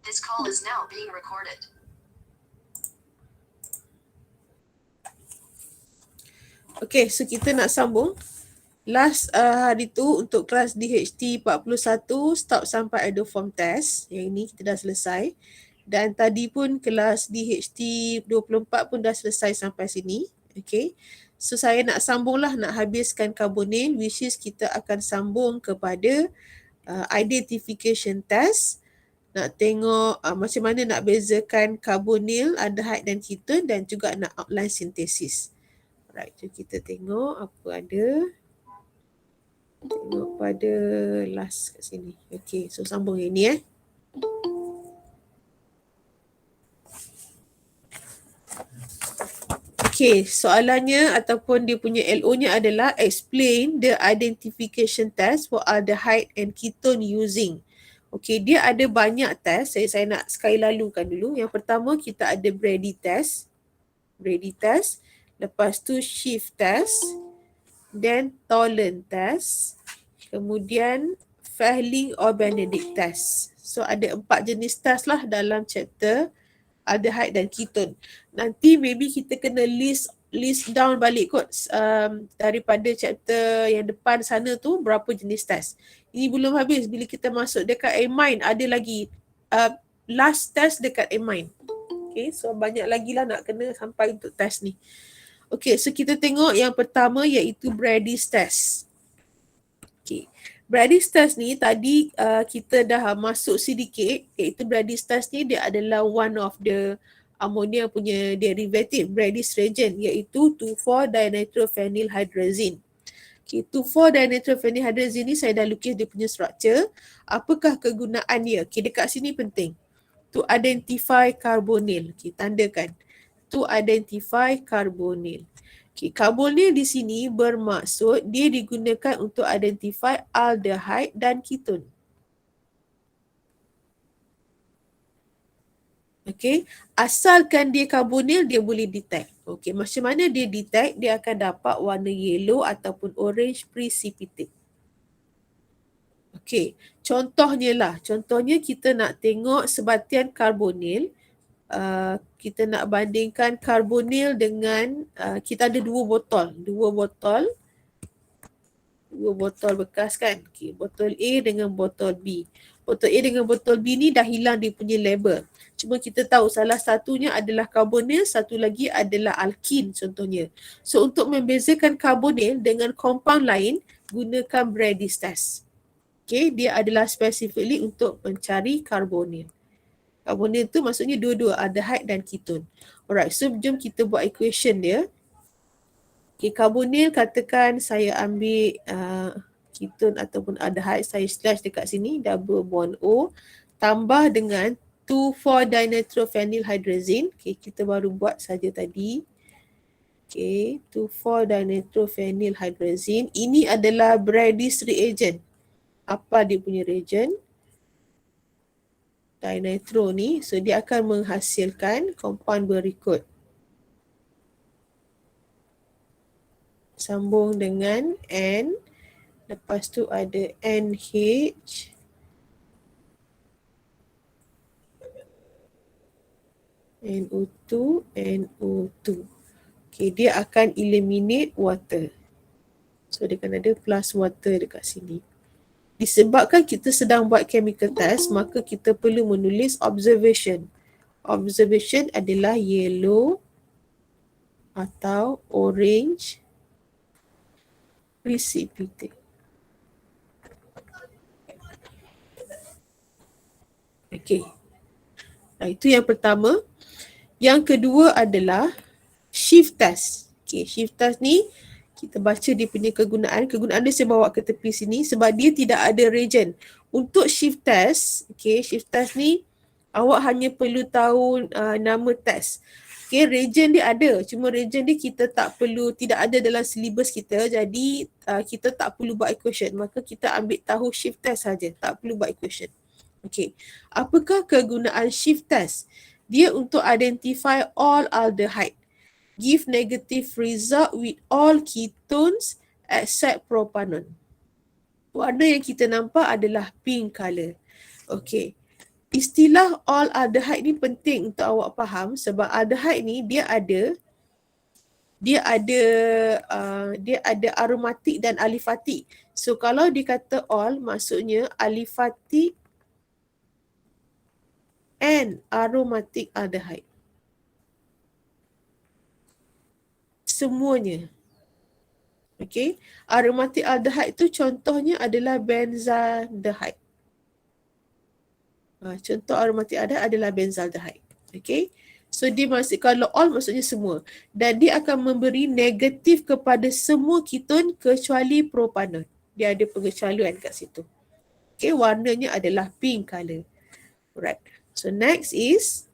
This call is now being recorded. Okay, so kita nak sambung. Last hari tu untuk kelas DHT 41 stop sampai ada form test. Yang ini kita dah selesai. Dan tadi pun kelas DHT 24 pun dah selesai sampai sini. Okay. So saya nak sambunglah, nak habiskan carbonyl, which is kita akan sambung kepada identification test. Nak tengok macam mana nak bezakan carbonyl, aldehyde dan ketone, dan juga nak outline sintesis. Alright, so kita tengok apa ada. Tengok pada last kat sini. Okay, so sambung yang ni Okay, soalannya ataupun dia punya LO-nya adalah explain the identification test for aldehyde and ketone using. Okay, dia ada banyak test. Saya nak sekali lalukan dulu. Yang pertama kita ada Brady test. Brady test. Lepas tu shift test. Then Tolan test. Kemudian Fehling or Benedict test. So ada 4 jenis test lah dalam chapter aldehyde dan ketone. Nanti maybe kita kena list down balik kot daripada chapter yang depan sana tu berapa jenis test. Ini belum habis. Bila kita masuk dekat amine ada lagi last test dekat amine. Okay, so banyak lagi lah nak kena sampai untuk test ni. Okay, so kita tengok yang pertama iaitu Brady's test. Okay, Brady's test ni tadi kita dah masuk sedikit, iaitu Brady's test ni dia adalah one of the ammonia punya derivative, Brady's reagent, iaitu 2,4-dinitrophenylhydrazine. Okay, 2,4-dinitrophenylhydrazine ni saya dah lukis dia punya structure. Apakah kegunaan dia? Okay, dekat sini penting. To identify carbonyl. Okay, tandakan. To identify carbonyl. Okay, carbonyl di sini bermaksud dia digunakan untuk identify aldehyde dan ketone. Okay, asalkan dia carbonyl dia boleh detect. Okay, macam mana dia detect? Dia akan dapat warna yellow ataupun orange precipitate. Okay, contohnya kita nak tengok sebatian carbonyl. Kita nak bandingkan carbonyl dengan kita ada dua botol bekas kan. Okay, botol A dengan botol B. Botol A dengan botol B ni dah hilang dia punya label. Cuma kita tahu salah satunya adalah carbonyl, satu lagi adalah alkin contohnya. So untuk membezakan carbonyl dengan compound lain, gunakan Brady's test. Okay, dia adalah specifically untuk mencari carbonyl. Carbonyl tu maksudnya dua-dua, aldehyde dan ketone. Alright, so jom kita buat equation dia. Okay, carbonyl katakan saya ambil ketone ataupun aldehyde, saya slash dekat sini, double bond O, tambah dengan 2,4-dinitrophenylhydrazine. Okay, kita baru buat saja tadi. Okay, 2,4-dinitrophenylhydrazine. Ini adalah Brady's reagent. Apa dia punya reagent? Dinitro ni, so dia akan menghasilkan compound berikut. Sambung dengan N, lepas tu ada NH, NO2, NO2. Okay, dia akan eliminate water. So dia akan ada plus water dekat sini. Disebabkan kita sedang buat chemical test, maka kita perlu menulis observation. Observation adalah yellow atau orange precipitate. Okay. Nah, itu yang pertama. Yang kedua adalah shift test. Okay, shift test ni kita baca dia punya kegunaan. Kegunaan dia saya bawa ke tepi sini sebab dia tidak ada reagent. Untuk shift test, okay, shift test ni awak hanya perlu tahu nama test. Okay, reagent dia ada. Cuma reagent dia kita tak perlu, tidak ada dalam syllabus kita. Jadi kita tak perlu buat equation. Maka kita ambil tahu shift test saja. Tak perlu buat equation. Okay, apakah kegunaan shift test? Dia untuk identify all aldehyde. Give negative result with all ketones except propanone. Warna yang kita nampak adalah pink color. Okay. Istilah all aldehyde ni penting untuk awak faham sebab aldehyde ni dia ada aromatik dan alifatik. So kalau dikata all maksudnya alifatik and aromatic aldehyde. Semuanya. Okay. Aromatic aldehyde tu contohnya adalah benzaldehyde. Contoh aromatic aldehyde adalah benzaldehyde. Okay. So dia kalau all maksudnya semua. Dan dia akan memberi negatif kepada semua keton kecuali propanon. Dia ada pengecualian kat situ. Okay, warnanya adalah pink color. Right. So next is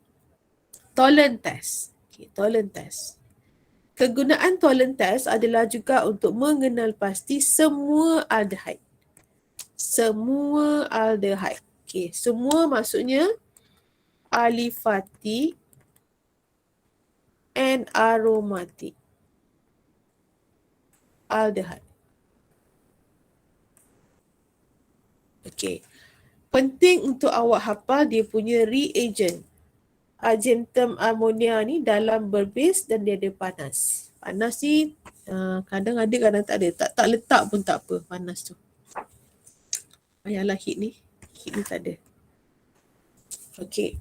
Tollern test. Okay, Tollern test. Kegunaan Tollern test adalah juga untuk mengenal pasti semua aldehyde. Semua aldehyde. Okay, semua maksudnya alifatik and aromatic aldehyde. Okay. Penting untuk awak hafal dia punya reagent. Argentum ammonia ni dalam berbase dan dia ada panas. Panas ni kadang ada kadang tak ada. Tak letak pun tak apa panas tu. Ayalah heat ni tak ada. Okay.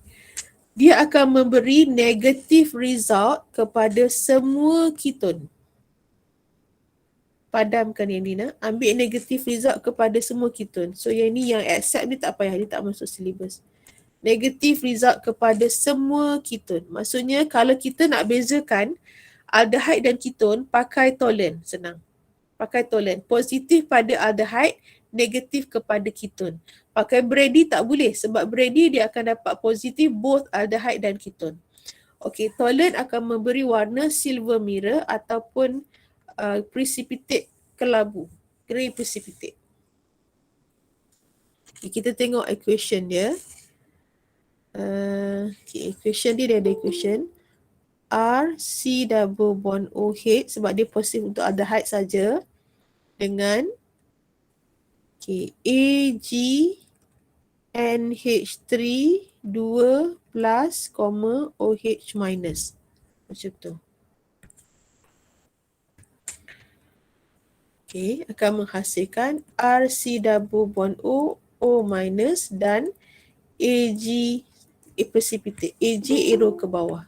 Dia akan memberi negative result kepada semua keton. Padamkan yang ni nak. Ambil negative result kepada semua keton. So yang ni yang accept ni tak payah. Dia tak masuk syllabus. Negative result kepada semua keton. Maksudnya kalau kita nak bezakan aldehyde dan keton, pakai Tollern. Senang. Pakai Tollern. Positif pada aldehyde, negatif kepada keton. Pakai Brady tak boleh sebab Brady dia akan dapat positif both aldehyde dan keton. Okey, Tollern akan memberi warna silver mirror ataupun precipitate kelabu, grey precipitate. Okay, kita tengok equation dia. Okay, equation dia ada equation R C double bond OH sebab dia positif untuk aldehyde saja dengan AG NH3 2 plus, OH minus. Macam tu. Okay, akan menghasilkan RC double bond O minus dan AG precipitate. AG arrow ke bawah.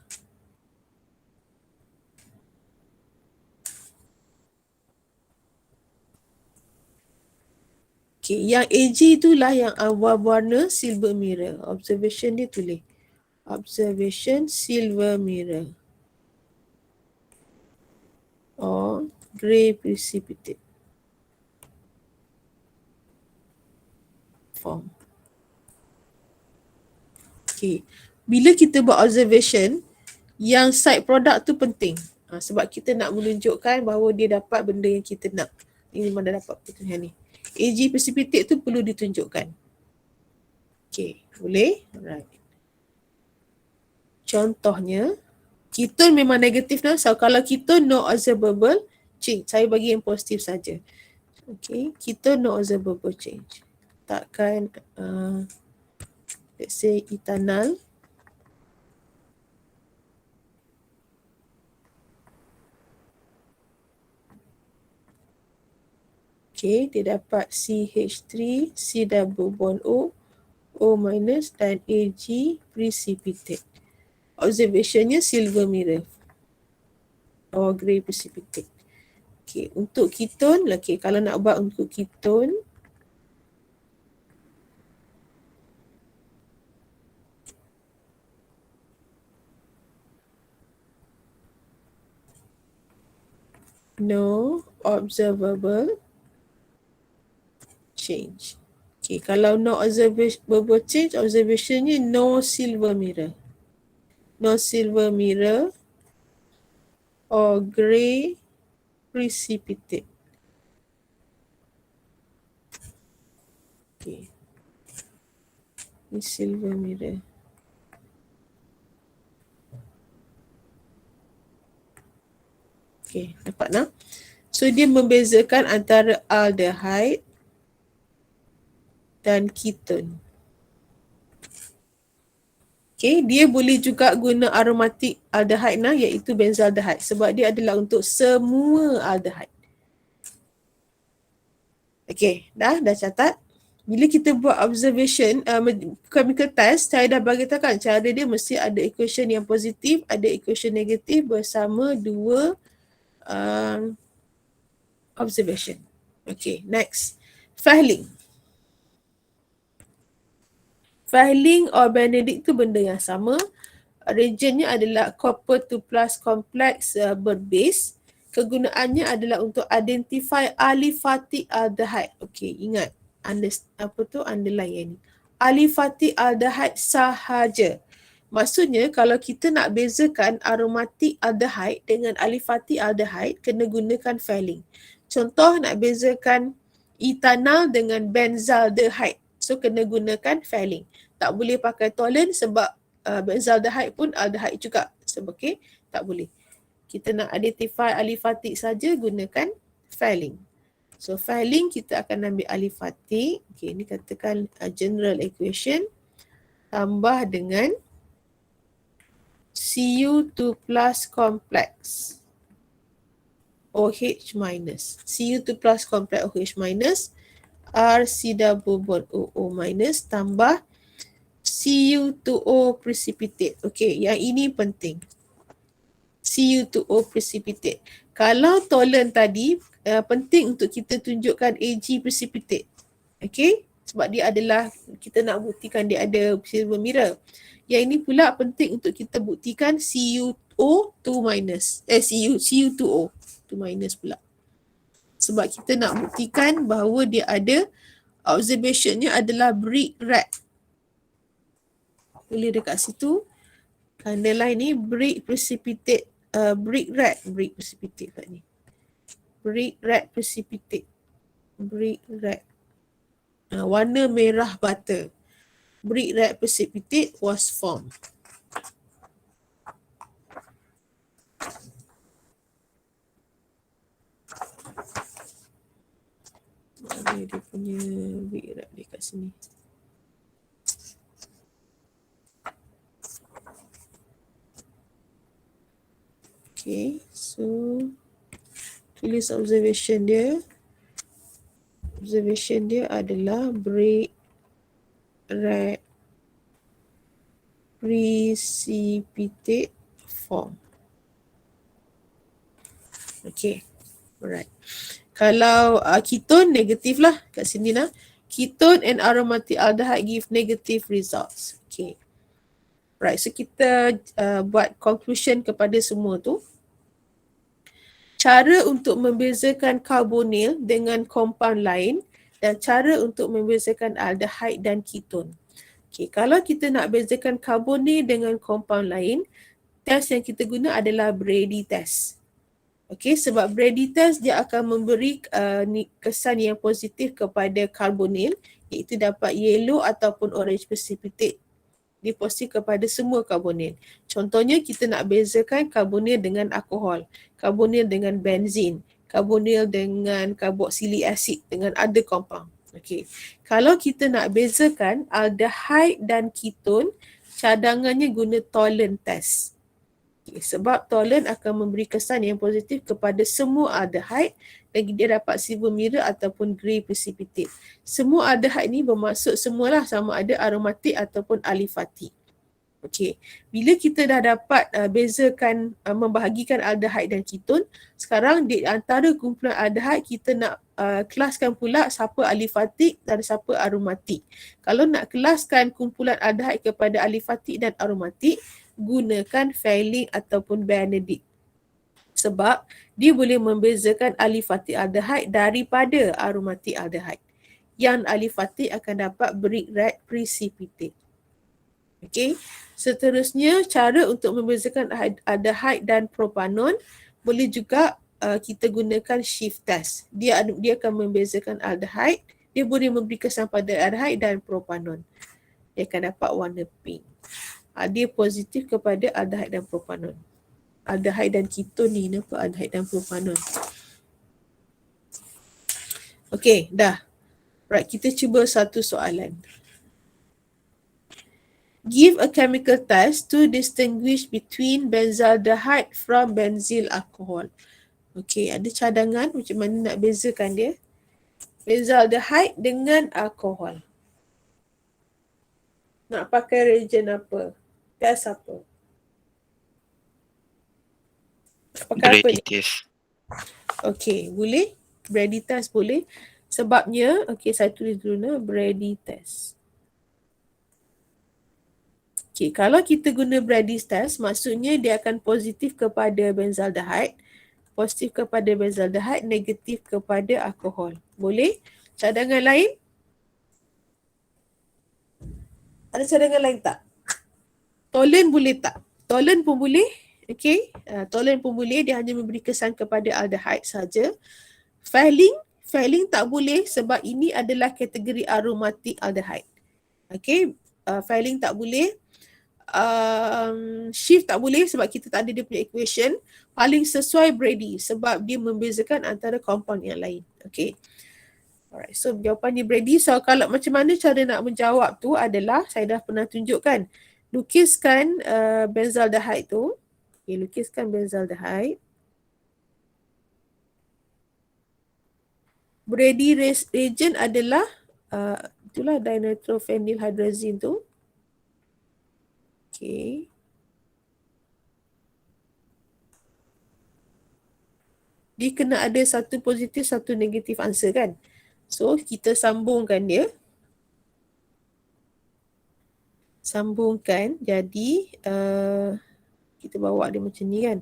Okay, yang AG itulah yang warna silver mirror. Observation dia tulis. Observation silver mirror. Or grey precipitate form. Okay. Bila kita buat observation, yang side product tu penting. Sebab kita nak menunjukkan bahawa dia dapat benda yang kita nak. Ini memang dah dapat pertunjukan ni. AG precipitate tu perlu ditunjukkan. Okay, boleh? Alright. Contohnya, keton memang negatif lah. So, kalau keton no observable change. Saya bagi yang positif saja. Okay, keton no observable change. Takkan, let's say ethanol. Okay, dia dapat CH3, C double bond O minus dan AG precipitate. Observationnya silver mirror or grey precipitate. Okay, untuk keton, okay, kalau nak buat untuk keton, no observable change. Okay, kalau no observable change, observationnya no silver mirror. No silver mirror or grey precipitate. Okay. Ini silver mirror. Okay, dapat nak? So dia membezakan antara aldehyde dan keton. Okay, dia boleh juga guna aromatic aldehyde iaitu benzaldehyde sebab dia adalah untuk semua aldehyde. Okay, dah catat. Bila kita buat observation, chemical test, saya dah beritahukan cara dia mesti ada equation yang positif, ada equation negatif bersama dua observation. Okay, next. Fehling. Fehling or Benedict tu benda yang sama. Reagentnya adalah copper 2 plus complex berbase. Kegunaannya adalah untuk identify aliphatic aldehyde. Okay, ingat. Underline yang ni. Aliphatic aldehyde sahaja. Maksudnya kalau kita nak bezakan aromatic aldehyde dengan aliphatic aldehyde, kena gunakan Fehling. Contoh nak bezakan ethanol dengan benzaldehyde. So kena gunakan Fehling. Tak boleh pakai toluen sebab benzaldehyde pun aldehyde juga. So okay, tak boleh. Kita nak identify aliphatic saja, gunakan Fehling. So Fehling kita akan ambil aliphatic. Okay, ni katakan general equation tambah dengan Cu2 plus complex OH minus. Cu2 plus complex OH minus RC double bond OO minus tambah Cu2O precipitate. Okay, yang ini penting. Cu2O precipitate. Kalau toluen tadi, penting untuk kita tunjukkan Ag precipitate. Okay, sebab dia adalah, kita nak buktikan dia ada silver mirror. Yang ini pula penting untuk kita buktikan CO2 minus. Cu2O 2 minus pula. Sebab kita nak buktikan bahawa dia ada, observationnya adalah brick red. Boleh dekat situ. Underline ni brick precipitate. Brick precipitate kat ni. Brick red precipitate. Brick red. Warna merah bata. Brick red precipitate was formed. Mana dia punya brick red dia kat sini. Okay, so tulis observation dia. Observation dia adalah brick red precipitate form. Okay, alright. Kalau ketone negatif lah kat sini lah. Ketone and aromatic aldehyde give negative results. Okay. Right, so kita buat conclusion kepada semua tu. Cara untuk membezakan karbonil dengan compound lain dan cara untuk membezakan aldehyde dan ketone. Okay, kalau kita nak bezakan karbonil dengan compound lain, test yang kita guna adalah Brady test. Okay, sebab Brady test dia akan memberi kesan yang positif kepada karbonil, iaitu dapat yellow ataupun orange precipitate. Dia positif kepada semua karbonil. Contohnya kita nak bezakan karbonil dengan alkohol, karbonil dengan benzin, karbonil dengan carboxylic acid dengan other compound. Okay. Kalau kita nak bezakan aldehyde dan ketone, cadangannya guna toluen test. Okay. Sebab toluen akan memberi kesan yang positif kepada semua aldehyde dan dia dapat silver mirror ataupun grey precipitate. Semua aldehyde ni bermaksud semualah sama ada aromatik ataupun aliphatic. Okey, bila kita dah dapat bezakan, membahagikan aldehyde dan ketone, sekarang di antara kumpulan aldehyde kita nak kelaskan pula siapa aliphatic dan siapa aromatik. Kalau nak kelaskan kumpulan aldehyde kepada aliphatic dan aromatik, gunakan Fehling ataupun Benedict. Sebab dia boleh membezakan aliphatic aldehyde daripada aromatic aldehyde. Yang aliphatic akan dapat brick red precipitate. Okey, seterusnya cara untuk membezakan aldehyde dan propanon boleh juga kita gunakan shift test. Dia akan membezakan aldehyde, dia boleh memberi kesan pada aldehyde dan propanon. Dia akan dapat warna pink. Dia positif kepada aldehyde dan propanon. Aldehyde dan ketone ni, kenapa aldehyde dan propanon? Okey, dah. Right, kita cuba satu soalan. Give a chemical test to distinguish between benzaldehyde from benzyl alcohol. Okey, ada cadangan macam mana nak bezakan dia. Benzaldehyde dengan alkohol. Nak pakai reagen apa? Test apa? Pakai apa Brady ni? test. Okey, boleh. Brady test boleh. Sebabnya, okey saya tulis dulu Brady test. Okey, kalau kita guna Brady test, maksudnya dia akan positif kepada benzaldehyde, positif kepada benzaldehyde, negatif kepada alkohol. Boleh? Cadangan lain? Ada cadangan lain tak? Tolen boleh tak? Tolen pun boleh. Okey, tolen pun boleh, dia hanya memberi kesan kepada aldehyde saja. Valine tak boleh sebab ini adalah kategori aromatik aldehyde. Okey, valine tak boleh. Shift tak boleh sebab kita tak ada dia punya equation. Paling sesuai Brady sebab dia membezakan antara compound yang lain. Okey. Alright, so jawapan ni Brady. So kalau macam mana cara nak menjawab tu adalah saya dah pernah tunjukkan. Lukiskan benzaldehyde tu. Okay, lukiskan benzaldehyde. Brady reagent adalah itulah dinitrophenylhydrazine tu. Okay. Dia kena ada satu positif, satu negatif answer kan. So kita sambungkan dia. Sambungkan jadi kita bawa dia macam ni kan.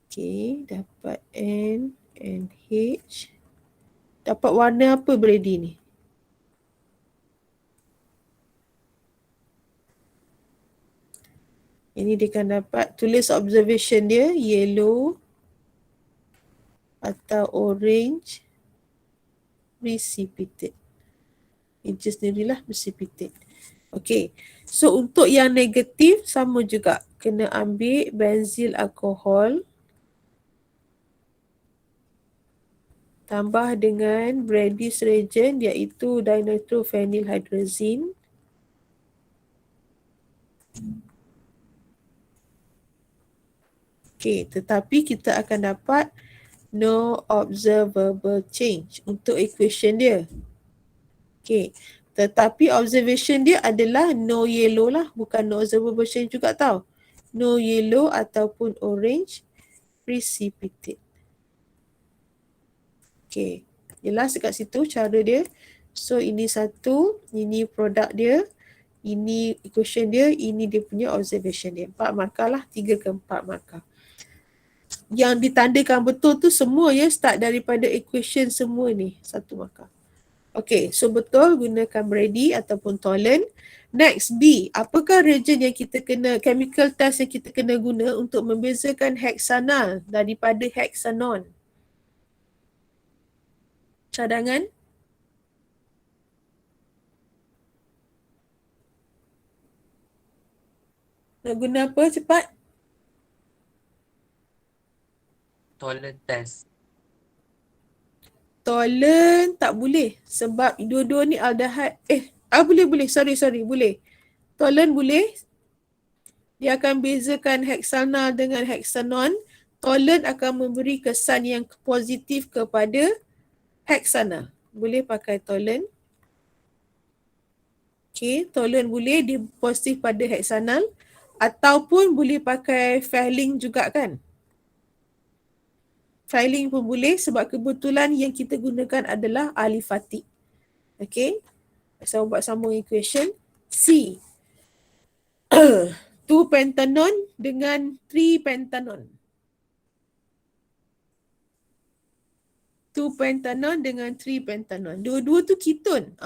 Okay, dapat N and H. Dapat warna apa Brady ni? Ini dia akan dapat, tulis observation dia, yellow atau orange precipitate. Ini sendirilah precipitate. Okay, so untuk yang negatif sama juga. Kena ambil benzyl alkohol tambah dengan Brady's reagent iaitu dinitrophenylhydrazine. Okay, tetapi kita akan dapat no observable change untuk equation dia. Okay, tetapi observation dia adalah no yellow lah, bukan no observable change juga tau. No yellow ataupun orange precipitate. Okay, jelas dekat situ cara dia. So ini satu, ini produk dia, ini equation dia, ini dia punya observation dia. 4 markah lah, 3 ke 4 markah. Yang ditandakan betul tu semua ya, start daripada equation semua ni, 1 markah. Okay, so betul gunakan Brady ataupun Tolen. Next, B. Apakah reagent yang kita kena, chemical test yang kita kena guna untuk membezakan hexanal daripada hexanon? Cadangan? Nak guna apa cepat? Tolen test. Tolen tak boleh sebab dua-dua ni aldehyde. Boleh. Sorry. Boleh. Tolen boleh. Dia akan bezakan hexanal dengan hexanon. Tolen akan memberi kesan yang positif kepada hexanal. Boleh pakai tolen. Okay, tolen boleh dia positif pada hexanal. Ataupun boleh pakai valine juga kan. Valine pun boleh sebab kebetulan yang kita gunakan adalah aliphatic. Okay. Saya buat sambung equation. C. 2-pentanon dengan 3-pentanon. 2-pentanon dengan 3-pentanon. Dua-dua tu keton.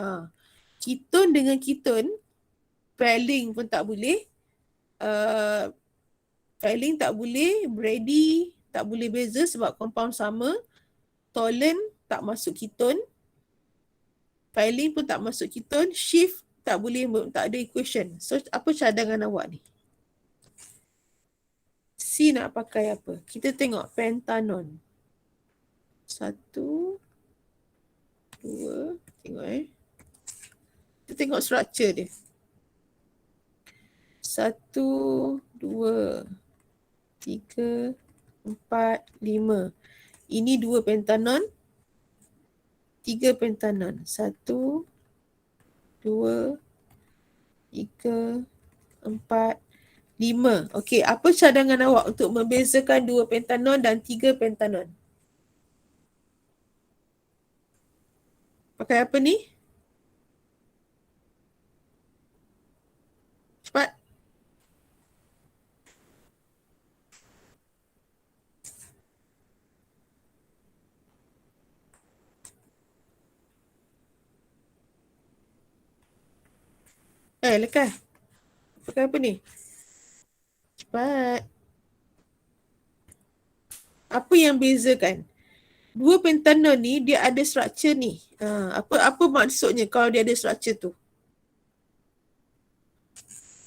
Keton dengan keton, valine pun tak boleh. Valine tak boleh. Brady tak boleh beza sebab compound sama. Tolen tak masuk keton. Valine pun tak masuk keton. Shift tak boleh, tak ada equation. So apa cadangan awak ni? C nak pakai apa? Kita tengok pentanon. 1, 2, tengok kita tengok structure dia. 1, 2, 3, 4, 5. Ini 2 pentanon, 3 pentanon. 1, 2, 3, 4, 5. Okey, apa cadangan awak untuk membezakan 2 pentanon dan 3 pentanon? Pakai apa ni? Cepat. Lekas. Pakai apa ni? Cepat. Apa yang bezakan? 2 pentanon ni dia ada structure ni. Apa maksudnya kalau dia ada structure tu?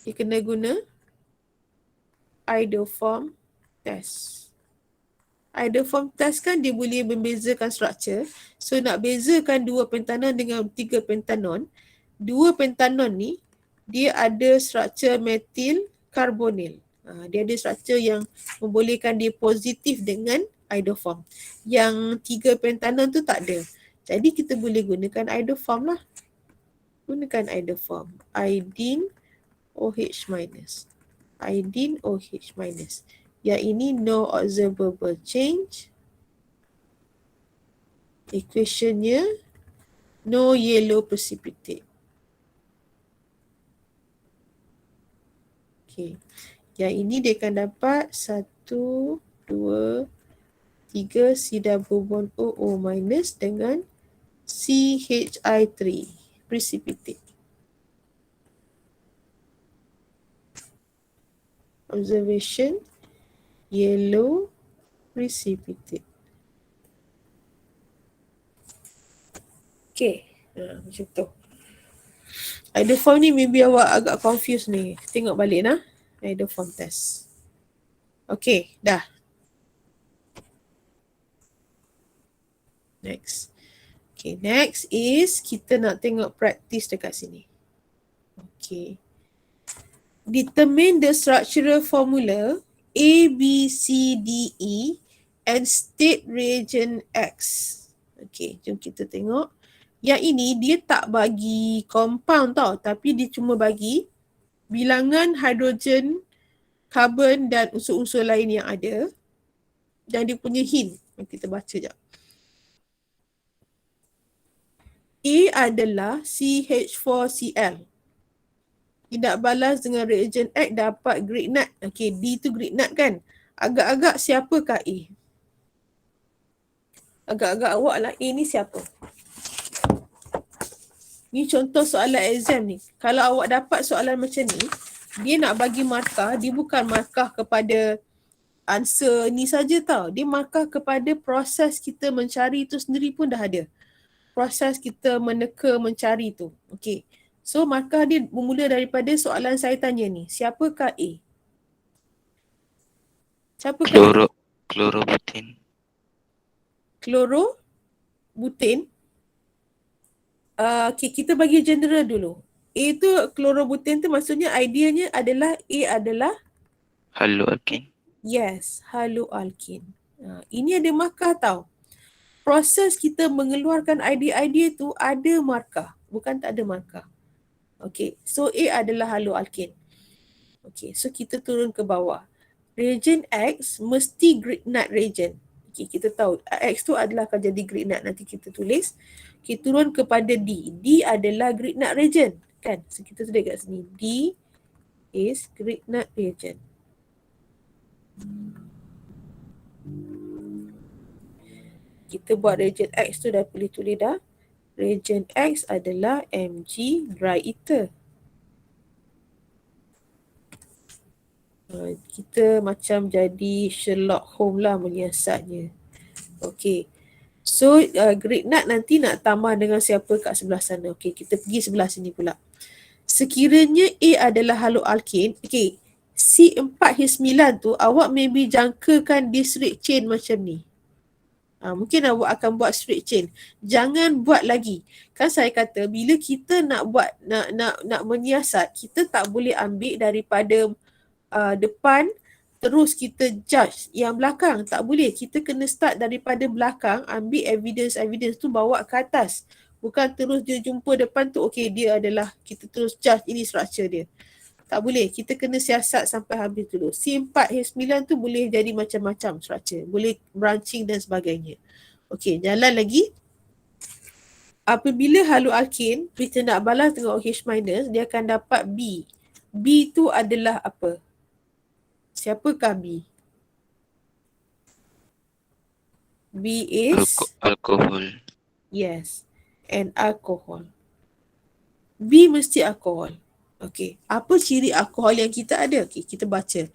Dia kena guna iodoform test. Iodoform test kan dia boleh membezakan structure. So nak bezakan 2 pentanon dengan 3 pentanon, 2 pentanon ni dia ada structure metil karbonil. Dia ada structure yang membolehkan dia positif dengan iodoform. Yang 3 pentanon tu tak ada. Jadi kita boleh gunakan iodoform lah. Gunakan iodoform. Iodine OH minus. Iodine OH minus. Yang ini no observable change. Equationnya no yellow precipitate. Okay. Yang ini dia akan dapat 1, 2, 3 C double bond OO minus dengan CHI3 precipitate. Observation yellow precipitate. Okay, macam tu. Iodoform ni maybe awak agak confused ni. Tengok balik nah. Iodoform test. Okay, dah. Next. Okay, next is kita nak tengok practice dekat sini. Okay. Determine the structural formula A, B, C, D, E and state reagent X. Okay, jom kita tengok. Yang ini dia tak bagi compound tau, tapi dia cuma bagi bilangan hidrogen, karbon dan unsur-unsur lain yang ada. Dan dia punya hint. Kita baca sekejap. A adalah CH4Cl. Tidak balas dengan reagent X dapat grignard. Okay, D tu grignard kan. Agak-agak siapakah A? Agak-agak awak lah A ni siapa? Ni contoh soalan exam ni. Kalau awak dapat soalan macam ni, dia nak bagi markah, dia bukan markah kepada answer ni saja tau. Dia markah kepada proses kita mencari tu sendiri pun dah ada. Proses kita meneka mencari tu. Okay. So markah dia bermula daripada soalan saya tanya ni. Siapakah A? Siapakah A? Klorobutin. Klorobutin. Okay, kita bagi general dulu. A tu klorobutin tu maksudnya ideanya adalah A adalah Haloalkin. yes, haloalkin. Ini ada markah tau. Proses kita mengeluarkan idea-idea tu ada markah, bukan tak ada markah. Okay, so A adalah haloalkin. Okay, so kita turun ke bawah. Reagent X mesti grignard reagent. Okay, kita tahu X tu adalah akan jadi grignard. Nanti kita tulis. Okay, turun kepada D. D adalah grignard reagent. Kan? So kita tulis kat sini. D is grignard reagent. Kita buat reagent X tu dah boleh tulis dah. Reagent X adalah Mg dry ether. Kita macam jadi Sherlock Holmes lah menyiasatnya. Okay. So grignard nanti nak tambah dengan siapa kat sebelah sana. Okay, kita pergi sebelah sini pula. Sekiranya A adalah haloalkin, okay, C4H9 tu awak maybe jangkakan discrete chain macam ni. Mungkin awak akan buat straight chain. Jangan buat lagi. Kan saya kata bila kita nak buat nak menyiasat, kita tak boleh ambil daripada depan terus kita judge yang belakang. Tak boleh. Kita kena start daripada belakang, ambil evidence tu bawa ke atas. Bukan terus dia jumpa depan tu, okay dia adalah, kita terus judge ini structure dia. Tak boleh. Kita kena siasat sampai habis dulu. C4, H9 tu boleh jadi macam-macam structure. Boleh branching dan sebagainya. Okey, jalan lagi. Apabila haloalkin, kita nak balas dengan OH-, dia akan dapat B. B tu adalah apa? Siapakah B? B is... Alkohol. Yes. And alcohol. B mesti alkohol. Okey, apa ciri alkohol yang kita ada? Okey, kita baca.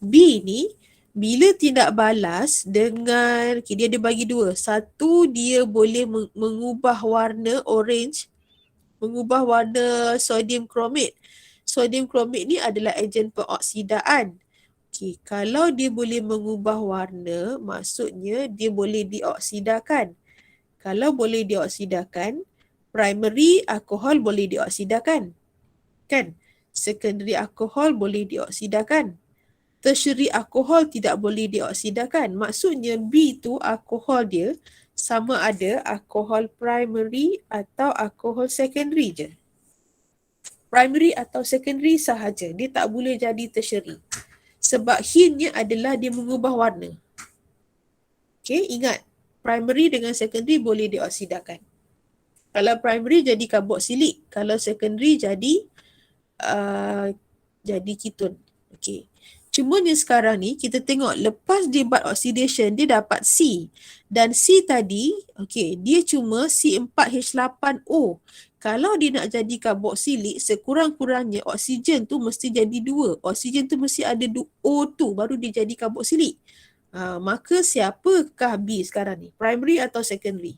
B ni bila tindak balas dengan, dia ada bagi dua. Satu, dia boleh mengubah warna orange, mengubah warna sodium chromate. Sodium chromate ni adalah ejen pengoksidaan. Okey, kalau dia boleh mengubah warna, maksudnya dia boleh dioksidakan. Kalau boleh dioksidakan, primary alkohol boleh dioksidakan. Kan? Secondary alkohol boleh dioksidakan. Tertiary alkohol tidak boleh dioksidakan. Maksudnya B tu alkohol dia sama ada alkohol primary atau alkohol secondary je. Primary atau secondary sahaja. Dia tak boleh jadi tertiary. Sebab hintnya adalah dia mengubah warna. Okay, ingat. Primary dengan secondary boleh dioksidakan. Kalau primary jadi karboksilik. Kalau secondary jadi ketone. Okey. Cuma ni sekarang ni kita tengok lepas dia buat oxidation dia dapat C. Dan C tadi, okey, dia cuma C4H8O. Kalau dia nak jadi karboksilik, sekurang-kurangnya oksigen tu mesti jadi 2. Oksigen tu mesti ada O2 baru dia jadi karboksilik. Maka siapakah B sekarang ni? Primary atau secondary?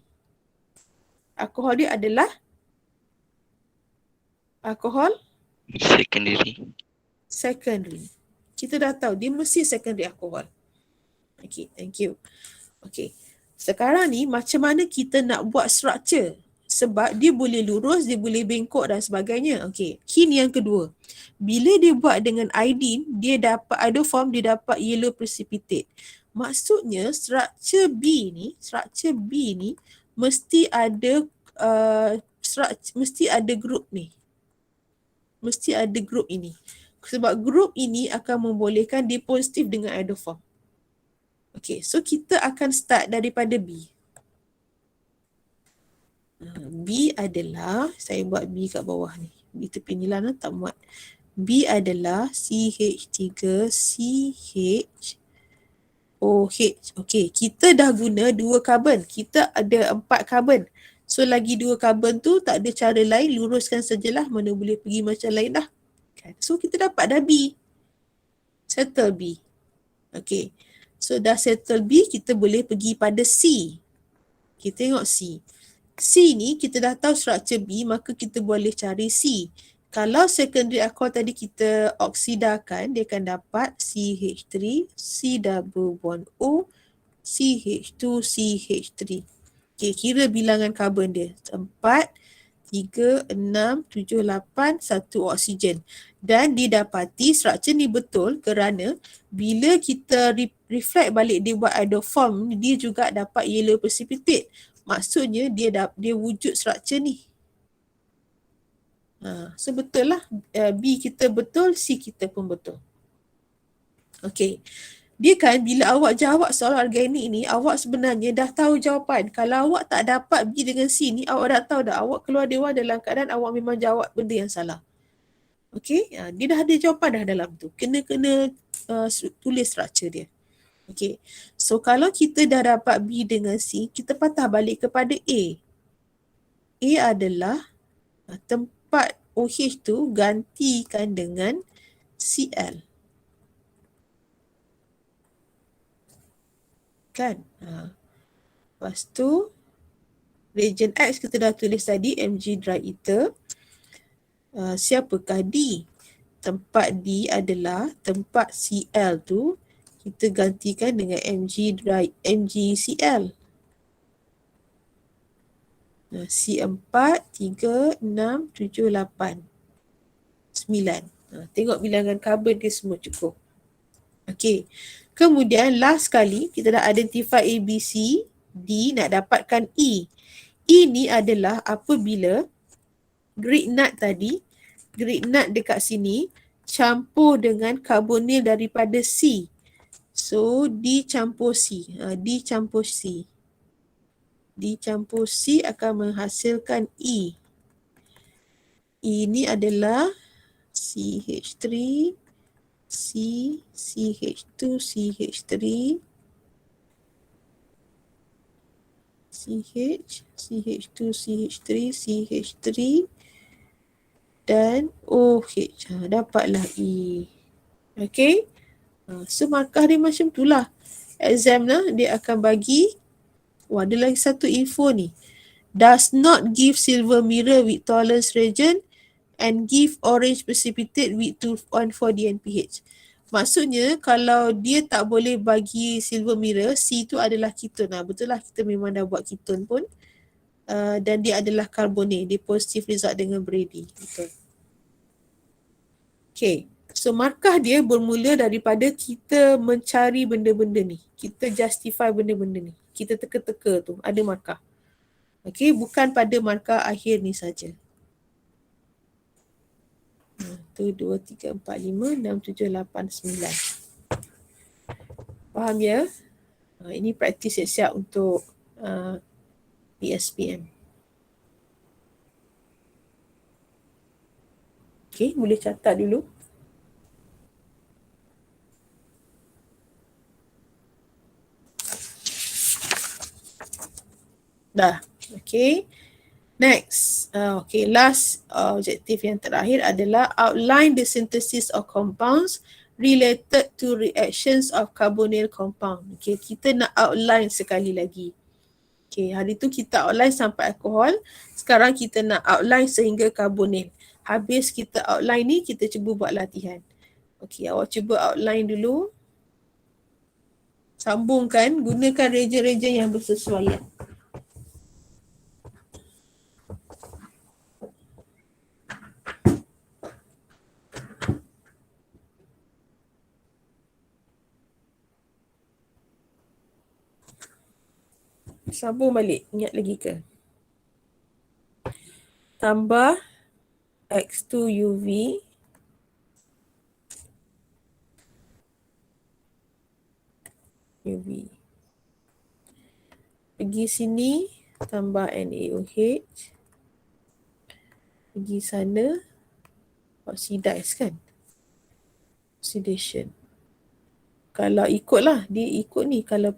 Alkohol dia adalah alkohol secondary. Kita dah tahu dia mesti secondary alkohol. Okay, thank you. Okay, sekarang ni macam mana kita nak buat structure? Sebab dia boleh lurus, dia boleh bengkok dan sebagainya. Okay, hint yang kedua. Bila dia buat dengan iodine, dia dapat iodoform, dia dapat yellow precipitate. Maksudnya structure B ni mesti ada mesti ada group ni. Mesti ada group ini. Sebab group ini akan membolehkan dia positif dengan iodoform. Okay, so kita akan start daripada B. B adalah, saya buat B kat bawah ni. B tepi ni lah, tak muat. B adalah CH3CHOH. Okay, kita dah guna 2 karbon. Kita ada 4 karbon. So lagi 2 karbon tu tak ada cara lain, luruskan sajalah, mana boleh pergi macam lain dah. So kita dapat dah B. Settle B. Okay. So dah settle B, kita boleh pergi pada C. Kita tengok C. C ni kita dah tahu structure B, maka kita boleh cari C. Kalau secondary alcohol tadi kita oksidakan, dia akan dapat CH3, C double bond O, CH2, CH3. Okay, kira bilangan karbon dia. 4, 3, 6, 7, 8, 1 oksigen. Dan didapati structure ni betul kerana bila kita reflect balik dia buat iodoform, dia juga dapat yellow precipitate. Maksudnya dia wujud structure ni. So betul lah. B kita betul, C kita pun betul. Okay. Dia kan bila awak jawab soalan organik ni, awak sebenarnya dah tahu jawapan. Kalau awak tak dapat B dengan C ni, awak dah tahu dah. Awak keluar dewan dalam keadaan awak memang jawab benda yang salah. Okay, dia dah ada jawapan dah dalam tu. Kena tulis structure dia. Okay, so kalau kita dah dapat B dengan C, kita patah balik kepada A. A adalah tempat OH tu gantikan dengan Cl. Kan? Lepas tu reagent X kita dah tulis tadi, Mg dry ether. Siapakah D? Tempat D adalah tempat Cl tu kita gantikan dengan MgCl. C4, 3, 6, 7, 8, 9. Tengok bilangan karbon dia semua cukup. Okey. Kemudian last kali kita dah identify A, B, C, D, nak dapatkan E. E ni adalah apabila grignard tadi, grignard dekat sini campur dengan karbonil daripada C. So D campur C. D campur C. D campur C akan menghasilkan E. E ni adalah CH3, C, CH2, CH3, CH, CH2, CH3, CH3 dan OH. Dapatlah E. Okay. So markah dia macam tu lah. Exam lah dia akan bagi. Ada lagi satu info ni. Does not give silver mirror with tolerance region and give orange precipitate with 214 DNPH. Maksudnya kalau dia tak boleh bagi silver mirror, C tu adalah keton. Betul lah, kita memang dah buat keton pun. Dan dia adalah carbonate. Dia positive result dengan Brady. Betul. Okay. So markah dia bermula daripada kita mencari benda-benda ni. Kita justify benda-benda ni. Kita teka-teka tu. Ada markah. Okay. Bukan pada markah akhir ni saja. 1, 2, 3, 4, 5, 6, 7, 8, 9. Faham ya? Ini praktis siap-siap untuk PSPM. Okay, boleh catat dulu. Dah. Okay. Next. Okay, last objektif yang terakhir adalah outline the synthesis of compounds related to reactions of carbonyl compound. Okay, kita nak outline sekali lagi. Okay, hari tu kita outline sampai alkohol. Sekarang kita nak outline sehingga carbonyl. Habis kita outline ni, kita cuba buat latihan. Okay, awak cuba outline dulu. Sambungkan, gunakan reagen-reagen yang bersesuaian. Sambung balik, ingat lagi ke? Tambah X2 UV pergi sini tambah NaOH, pergi sana oxidize kan, oxidation. Kalau ikutlah, dia ikut ni. Kalau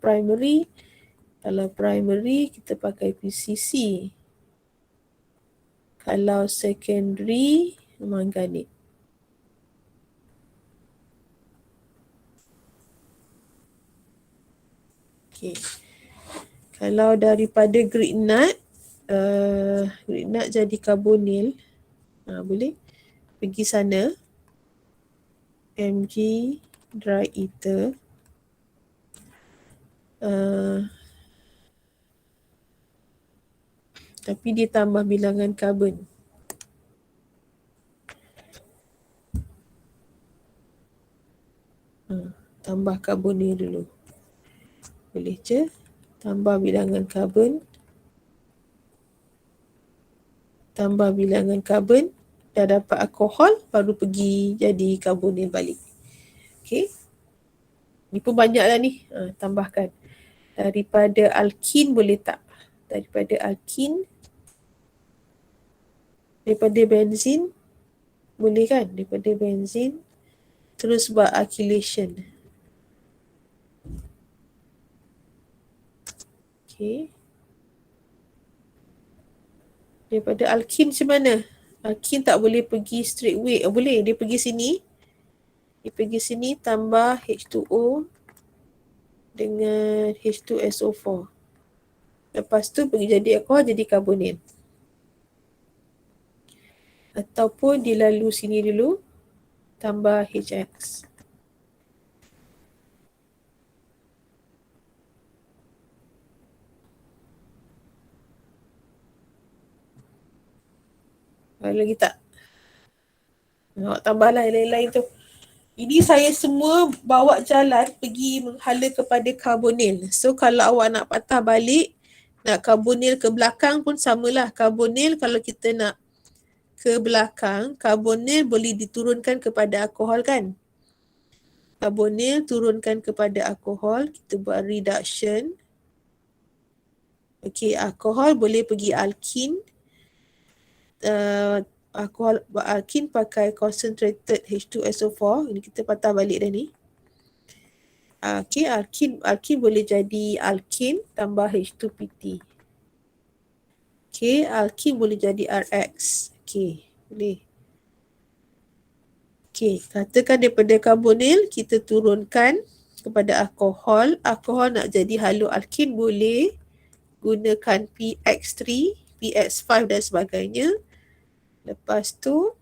primary kita pakai PCC. Kalau secondary manganate. Okay. Kalau daripada grignard, grignard jadi carbonyl, boleh pergi sana, Mg dry ether, tapi dia tambah bilangan karbon. Tambah karbonil dulu. Boleh je. Tambah bilangan karbon. Tambah bilangan karbon. Dah dapat alkohol, baru pergi jadi karbonil balik. Okay. Ni pun banyak lah ni. Tambahkan. Daripada alkin boleh tak? Daripada alkin. Daripada benzin. Boleh kan? Daripada benzin. Terus buat alkylation. Okay. Daripada alkin macam mana? Alkin tak boleh pergi straight away. Boleh, dia pergi sini. Dia pergi sini tambah H2O dengan H2SO4. Lepas tu pergi jadi alkohol, jadi karbonil. Ataupun dia lalu sini dulu, tambah HX. Ada lagi tak? Awak tambahlah yang lain-lain tu. Ini saya semua bawa jalan pergi menghala kepada karbonil. So kalau awak nak patah balik, nak karbonil ke belakang pun samalah. Karbonil kalau kita nak ke belakang, karbonil boleh diturunkan kepada alkohol kan? Karbonil turunkan kepada alkohol, kita buat reduction. Okey, alkohol boleh pergi alkin. Alkohol alkin pakai concentrated H2SO4. Ini kita patah balik dah ni. Okey, alkin boleh jadi alkin tambah H2PT. Okey, alkin boleh jadi RX. Okey, boleh. Okey, katakan daripada karbonil kita turunkan kepada alkohol. Alkohol nak jadi haloalkin boleh gunakan PX3, PX5 dan sebagainya. Lepas tu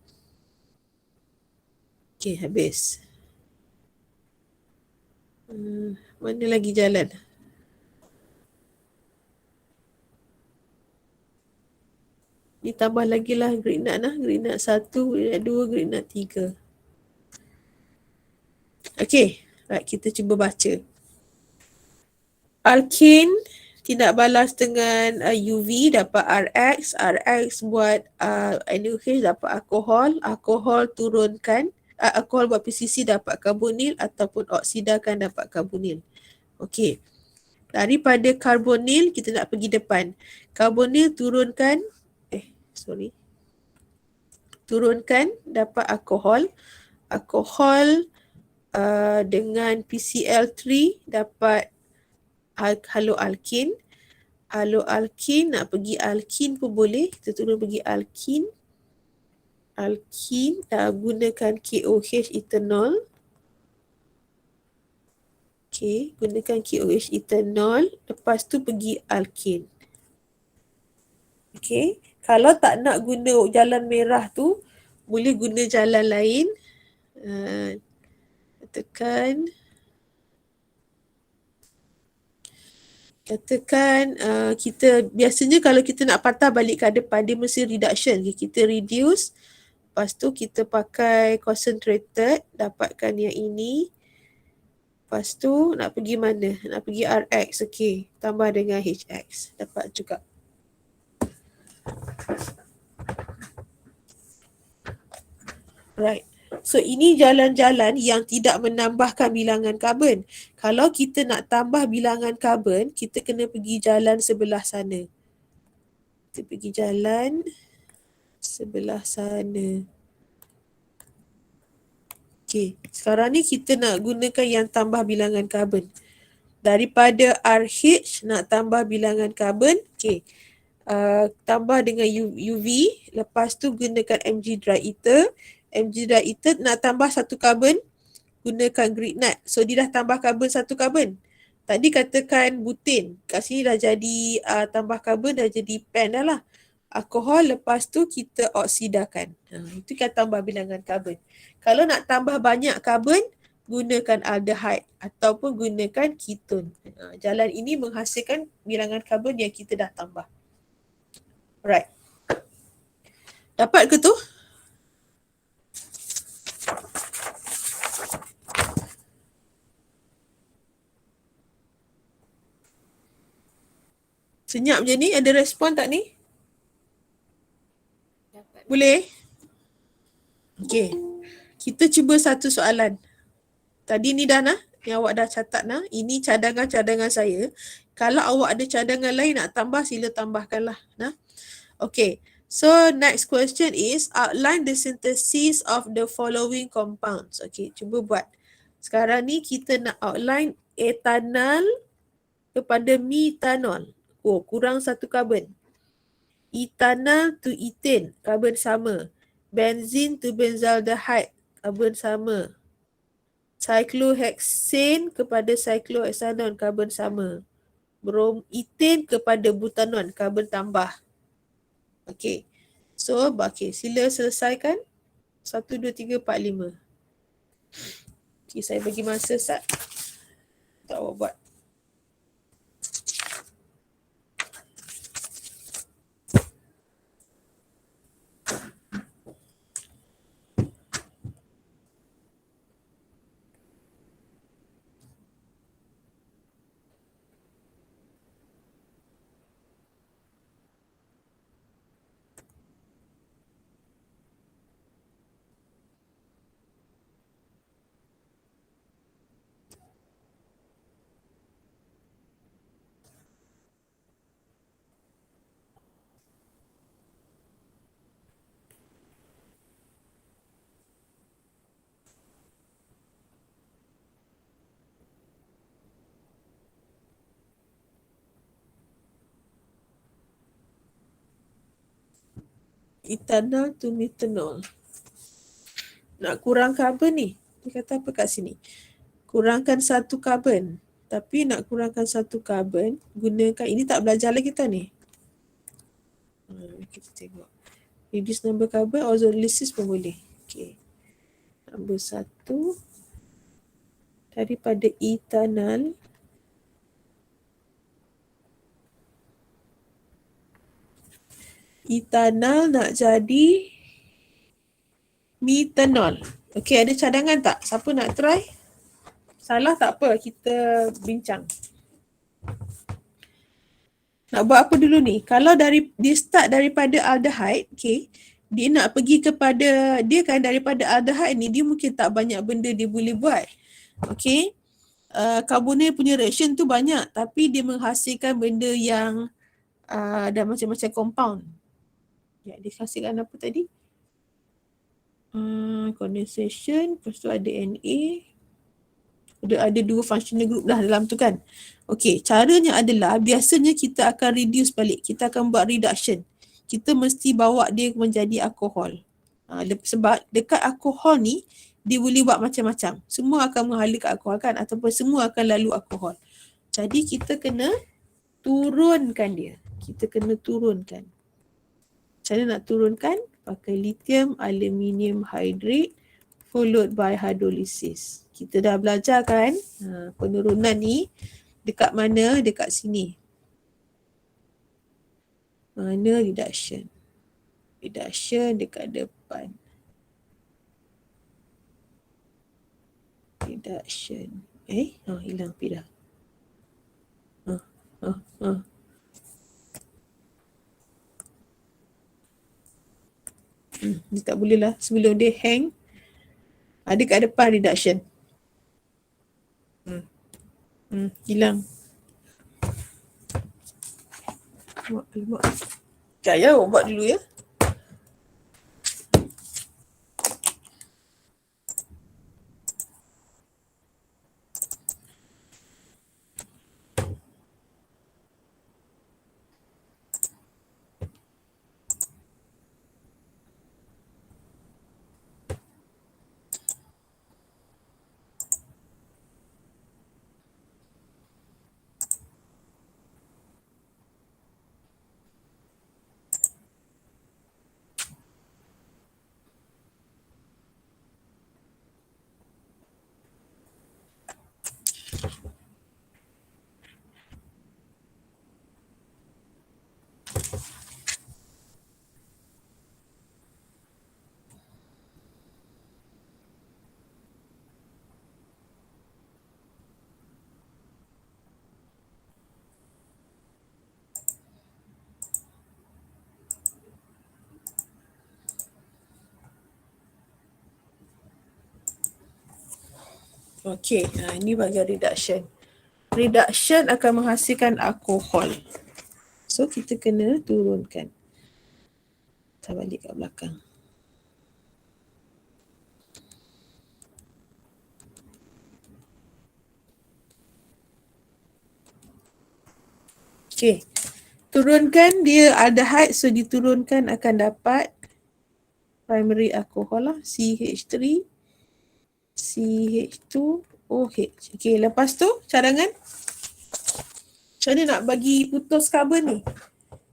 okey, habis. Mana lagi jalan? Ni tambah lagi lah grenade lah. Grenade 1, grenade 2, grenade 3. Okey, right, kita cuba baca. Alkin tindak balas dengan UV dapat RX, RX buat NaOH dapat alkohol, alkohol turunkan, alkohol buat PCC dapat karbonil ataupun oksidakan dapat karbonil. Okey. Daripada karbonil kita nak pergi depan. Karbonil turunkan turunkan dapat alkohol. Alkohol dengan PCl3 dapat haloalkin. Haloalkin nak pergi alkin pun boleh. Kita turun pergi alkin. Alkin gunakan KOH ethanol. Okey, gunakan KOH ethanol. Lepas tu pergi alkin. Okey, kalau tak nak guna jalan merah tu, boleh guna jalan lain. Katakan kita biasanya kalau kita nak patah balik ke depan, dia mesti reduction. Kita reduce, lepas tu kita pakai concentrated, dapatkan yang ini. Lepas tu nak pergi mana? Nak pergi RX, okey. Tambah dengan HX, dapat juga. Right. So ini jalan-jalan yang tidak menambahkan bilangan karbon. Kalau kita nak tambah bilangan karbon, kita kena pergi jalan sebelah sana. Kita pergi jalan sebelah sana. Okey, sekarang ni kita nak gunakan yang tambah bilangan karbon. Daripada RH nak tambah bilangan karbon, okey. Tambah dengan UV, lepas tu gunakan Mg dry ether. Mg dry ether nak tambah satu karbon, gunakan grenade. So dia dah tambah karbon satu karbon. Tadi katakan butin, kat sini dah jadi tambah karbon, dah jadi pen dah lah. Alkohol, lepas tu kita oksidakan. Itu kan tambah bilangan karbon. Kalau nak tambah banyak karbon, gunakan aldehyde ataupun gunakan keton. Jalan ini menghasilkan bilangan karbon yang kita dah tambah. Alright. Dapat ke tu? Senyap je ni, ada respon tak ni? Boleh? Okey. Kita cuba satu soalan. Tadi ni dah nah, yang awak dah catat nah. Ini cadangan-cadangan saya. Kalau awak ada cadangan lain nak tambah, sila tambahkanlah. Nah. Okay. So next question is outline the synthesis of the following compounds. Okay, cuba buat. Sekarang ni kita nak outline etanol kepada metanol. Oh, kurang satu karbon. Etanol to ethane, karbon sama. Benzene to benzaldehyde, karbon sama. Cyclohexane kepada cyclohexanon, karbon sama. Bromethane kepada butanon, karbon tambah. Okey. So, sila selesaikan. 1, 2, 3, 4, 5. Okey, saya bagi masa Ustaz. Tak awak buat. Ethanol to methanol. Nak kurang karbon ni. Dia kata apa kat sini? Kurangkan satu karbon. Tapi nak kurangkan satu karbon, gunakan, ini tak belajar lagi kita ni. Kita tengok. Reduce number carbon, ozonolysis pun boleh. Okay. Nombor 1. Daripada ethanol. Ethanol nak jadi methanol. Okay, ada cadangan tak? Siapa nak try? Salah tak apa, kita bincang. Nak buat apa dulu ni? Kalau dia start daripada aldehyde, okay, dia nak pergi kepada, dia kan daripada aldehyde ni, dia mungkin tak banyak benda dia boleh buat. Okay, carbonyl punya reaction tu banyak, tapi dia menghasilkan benda yang dah macam-macam compound. Ya, dia hasilkan apa tadi? Condensation, lepas tu ada Na, ada dua functional group lah dalam tu kan. Okey, caranya adalah biasanya kita akan reduce balik. Kita akan buat reduction. Kita mesti bawa dia menjadi alkohol. Sebab dekat alkohol ni, dia boleh buat macam-macam. Semua akan menghala ke alkohol kan, ataupun semua akan lalu alkohol. Jadi kita kena turunkan dia. Kita kena turunkan. Cara nak turunkan? Pakai lithium aluminium hydrate followed by hydrolysis. Kita dah belajar kan penurunan ni dekat mana? Dekat sini. Mana reduction? Reduction dekat depan. Reduction. Hilang pi dah. Ni tak boleh lah sebelum dia hang. Ada kat depan reduction. Hilang. Alamak. Sekejap ya, buat dulu ya. Okey, ini bahagian reduction. Reduction akan menghasilkan alkohol. So, kita kena turunkan. Kita balik kat belakang. Okey. Turunkan dia aldehyde, so diturunkan akan dapat primary alcohol lah, CH3, CH2OH. Okey, lepas tu cadangan. Macam mana nak bagi putus karbon ni?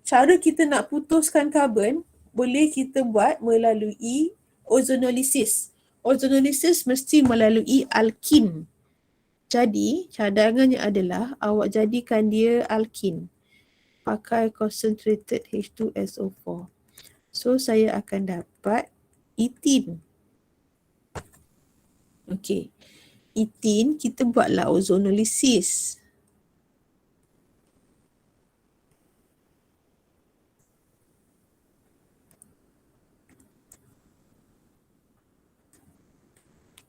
Cara kita nak putuskan karbon, boleh kita buat melalui ozonolysis. Ozonolysis mesti melalui alkin. Jadi, cadangannya adalah awak jadikan dia alkin. Pakai concentrated H2SO4. So, saya akan dapat etin. Okey. Etin, kita buatlah ozonolysis.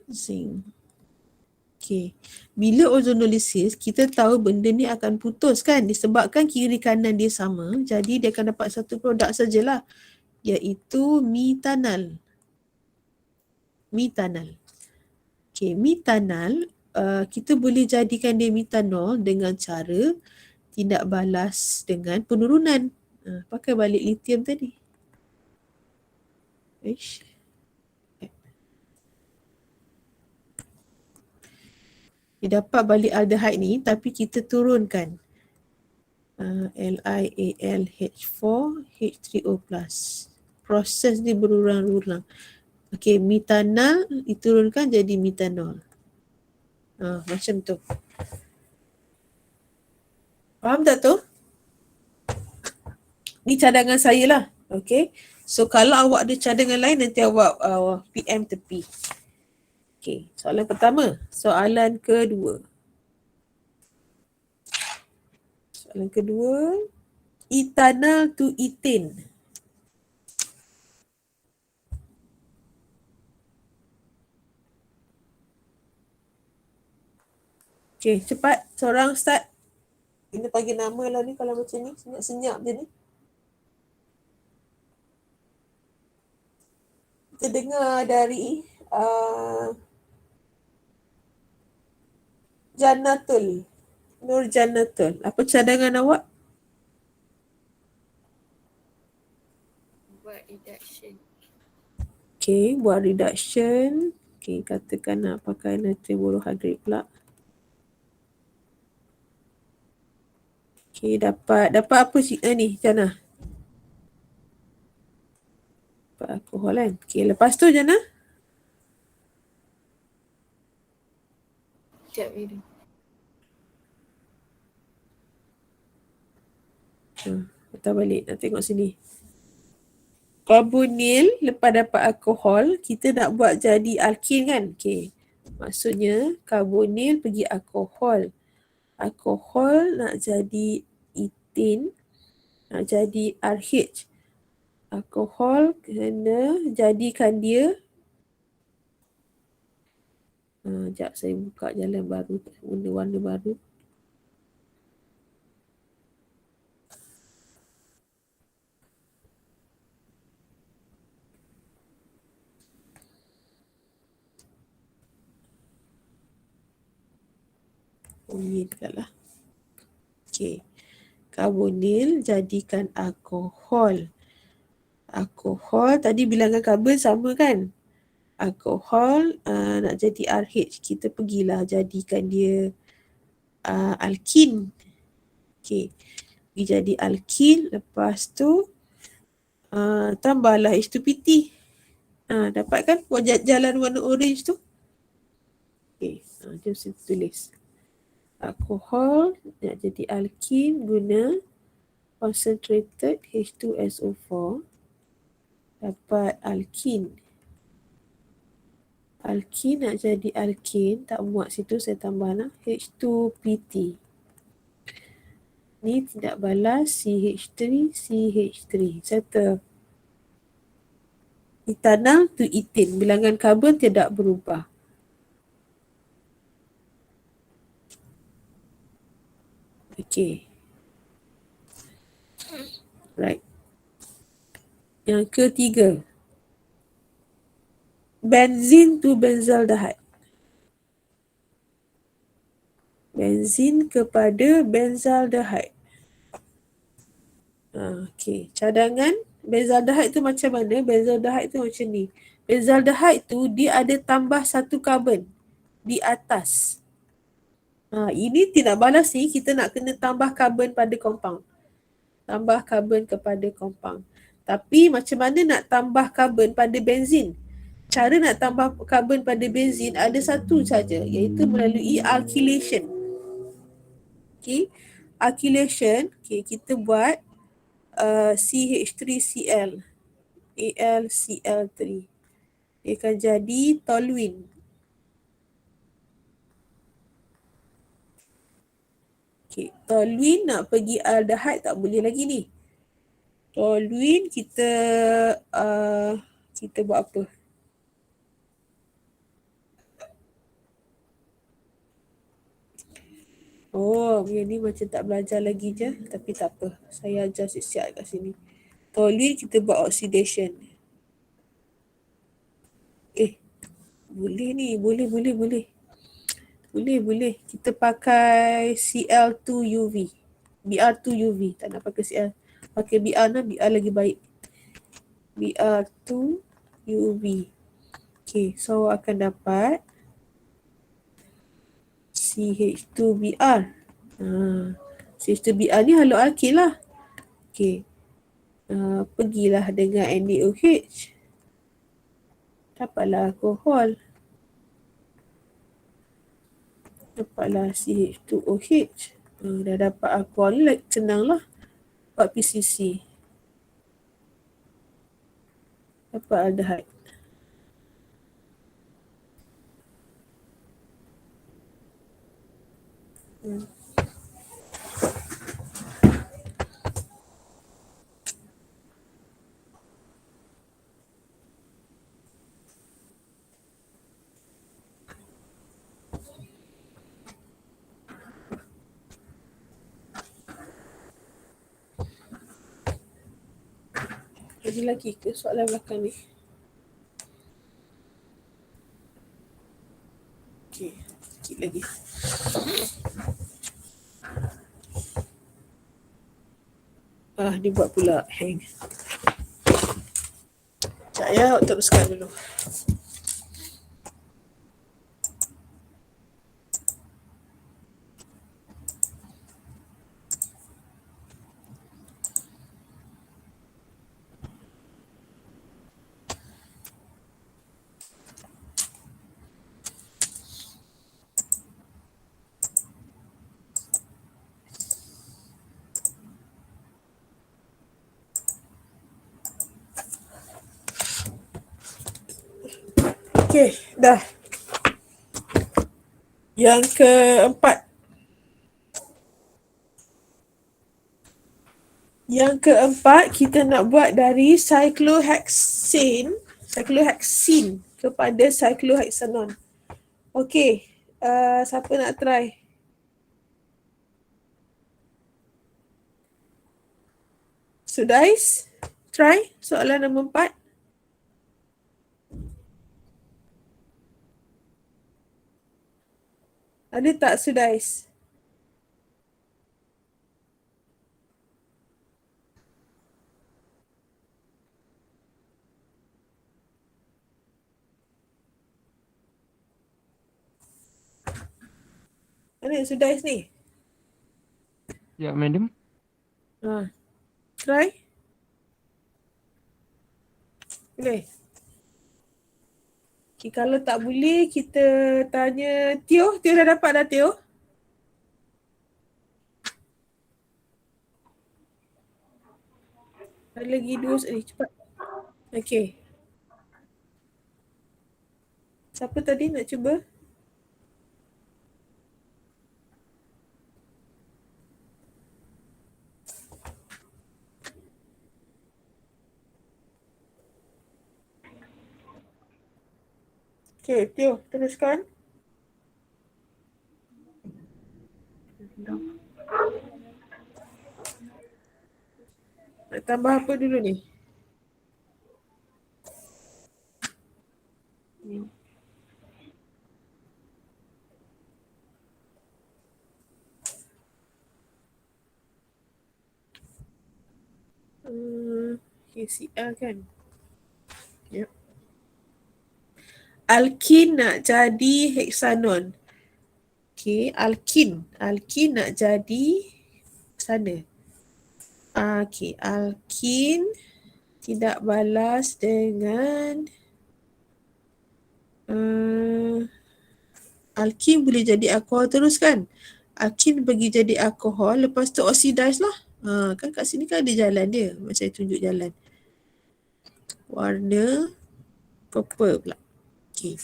Zinc. Okey. Bila ozonolysis, kita tahu benda ni akan putus kan, disebabkan kiri kanan dia sama, jadi dia akan dapat satu produk sajalah, iaitu methanol. Methanol. Okey, methanol, kita boleh jadikan dia methanol dengan cara tindak balas dengan penurunan. Pakai balik lithium tadi. Ish. Dia dapat balik aldehyde ni tapi kita turunkan LiAlH4H3O+. Proses dia berulang-ulang. Okey, metanal diturunkan jadi metanol. Macam tu. Faham tak tu? Ni cadangan saya lah. Okey. So kalau awak ada cadangan lain nanti awak PM tepi. Okey, soalan pertama. Soalan kedua. Soalan kedua, ethanol to ethane. Okey, cepat. Seorang start. Kita bagi nama lah ni kalau macam ni. Senyap-senyap je ni. Kita dengar dari Jannatul. Nur Jannatul. Apa cadangan awak? Buat reduction. Okey, buat reduction. Okey, katakan nak pakai natrium borohydride pula. Okey, dapat apa ni, Jannah? Dapat alkohol kan? Okey, lepas tu Jannah? Sekejap dulu. Kita balik, nak tengok sini. Karbonil, lepas dapat alkohol, kita nak buat jadi alkin kan? Okey, maksudnya karbonil pergi alkohol. Alkohol nak jadi ethane, nak jadi RH. Alkohol kena jadikan dia sekejap saya buka jalan baru, warna baru. Ini dekat lah. Okey. Karbonil jadikan alkohol. Alkohol tadi bilangan karbon sama kan? Alkohol nak jadi RH. Kita pergilah jadikan dia alkin. Okey. Pergi jadi alkin. Lepas tu tambahlah H2PT. Dapat kan jalan warna orange tu? Okey. Jom saya tulis. Alkohol nak jadi alkin guna concentrated H2SO4. Dapat alkin. Alkin nak jadi alkin, tak muat situ, saya tambah lah H2PT. Ni tidak balas CH3, CH3. Settle. Ethanol to ethane. Bilangan karbon tidak berubah. Okey. Right. Yang ketiga. Benzin to benzaldehyde. Benzin kepada benzaldehyde. Okey. Cadangan benzaldehyde tu macam mana? Benzaldehyde tu macam ni. Benzaldehyde tu dia ada tambah satu karbon di atas. Ini tidak balas ni, kita nak kena tambah karbon pada compound. Tambah karbon kepada compound. Tapi macam mana nak tambah karbon pada benzin? Cara nak tambah karbon pada benzin ada satu saja, iaitu melalui alkylation. Okay, alkylation, okay, kita buat CH3Cl, AlCl3. Dia akan jadi toluene. Okay, toluene nak pergi aldehyde tak boleh lagi ni. Toluene kita buat apa? Yang ni macam tak belajar lagi je. Tapi tak apa. Saya ajar siap-siap kat sini. Toluene kita buat oxidation. Boleh ni. Boleh. Boleh. Kita pakai Cl2UV. Br2UV. Tak nak pakai Cl. Pakai Br lah. Br lagi baik. Br2 UV. Okay, so akan dapat CH2Br. CH2Br ni haloalkin lah. Okay, pergilah dengan NaOH. Dapatlah alkohol. Dapatlah CH2OH. Dah dapat alkohol ni, senang lah. Buat PCC. Dapat aldehyde. Ada lagi ke soalan belakang ni? Okay, sikit lagi. Dia buat pula hang. Sekejap ya, awak teruskan dulu. Okay, dah. Yang keempat. Yang keempat, kita nak buat dari cyclohexane kepada cyclohexanon. Okay, siapa nak try? Sudais, try soalan nombor 4. Ada tak Sudais? Mana Sudais ni? Ya, madam. Try. Boleh? Okay, kalau tak boleh, kita tanya Tio. Tio dah dapat dah, Tio? Ada lagi 2 sekali, cepat. Okay. Siapa tadi nak cuba? Okay, Tio, teruskan. Nak tambah apa dulu ni? KCl kan? Yep. Alkin nak jadi heksanon. Okay, alkin nak jadi sana. Okay, alkin tidak balas dengan alkin boleh jadi alkohol terus kan? Alkin bagi jadi alkohol, lepas tu oxidize lah. Kan kat sini kan ada jalan dia. Macam saya tunjuk jalan. Warna purple pula. Okay.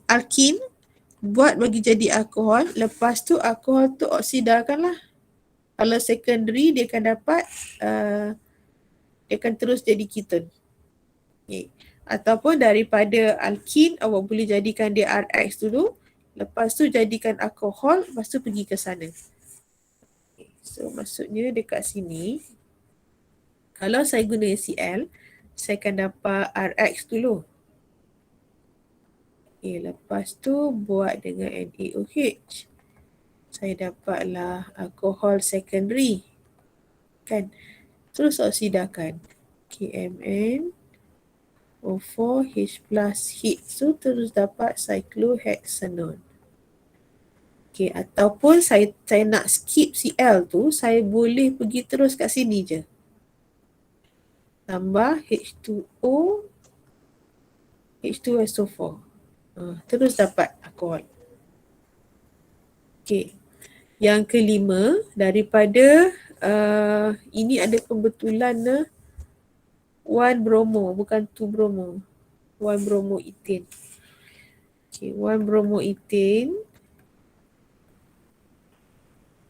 Alkin buat bagi jadi alkohol, lepas tu alkohol tu oksidarkan lah. Kalau secondary dia akan dapat dia akan terus jadi keton. Okay. Ataupun daripada alkin awak boleh jadikan dia RX dulu, lepas tu jadikan alkohol, lepas tu pergi ke sana. Okay. So maksudnya dekat sini kalau saya guna Cl, saya akan dapat RX dulu. Okay, lepas tu buat dengan NaOH. Saya dapatlah alkohol secondary. Kan? Terus oksidakan. KMN O4 H plus heat. So terus dapat cyclohexanon. Okay, ataupun saya nak skip Cl tu, saya boleh pergi terus kat sini je. Tambah H2O, H2SO4. Terus dapat alkohol. Okay. Yang kelima, daripada ini ada pembetulan 1-bromo, bukan 2-bromo. 1-bromo ethane. Okay, 1-bromo ethane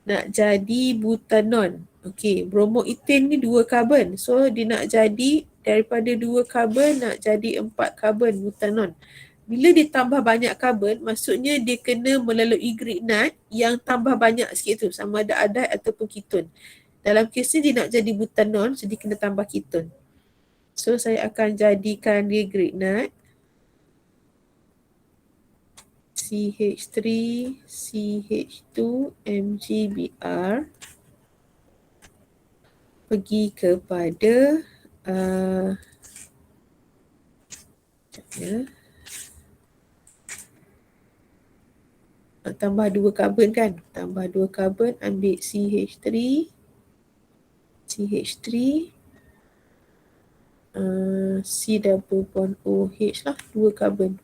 nak jadi butanon. Okey, bromoethane ni 2 karbon. So dia nak jadi daripada 2 karbon nak jadi 4 karbon butanon. Bila dia tambah banyak karbon, maksudnya dia kena melalui Grignard yang tambah banyak sikit tu, sama ada adide ataupun keton. Dalam kes ni dia nak jadi butanon, so dia kena tambah keton. So saya akan jadikan dia Grignard. CH3, CH2, MgBr pergi kepada tambah 2 karbon kan, tambah 2 karbon, ambil CH3, C double bond OH lah, 2 karbon.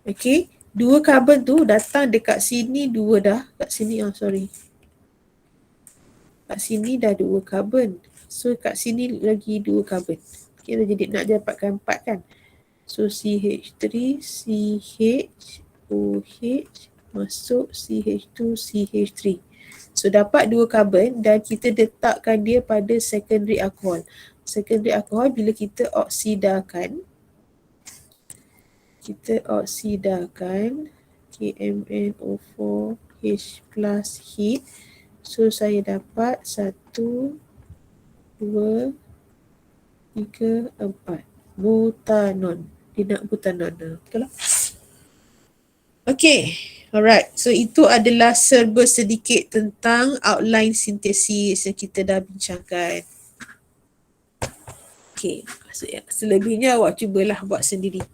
Okay, 2 karbon tu datang dekat sini 2 dah. Kat sini, kat sini dah 2 karbon. So kat sini lagi 2 karbon. Okay, jadi nak dapatkan 4 kan. So CH3, CH, OH masuk CH2, CH3. So dapat 2 karbon dan kita letakkan dia pada secondary alcohol. Secondary alcohol bila kita oksidakan, KMnO4H plus heat. So saya dapat 1, 2, 3, 4 butanon. Dia nak butanon. Betul lah. Okay. Alright. So itu adalah serba sedikit tentang outline sintesis yang kita dah bincangkan. Okay. Selebihnya awak cubalah buat sendiri.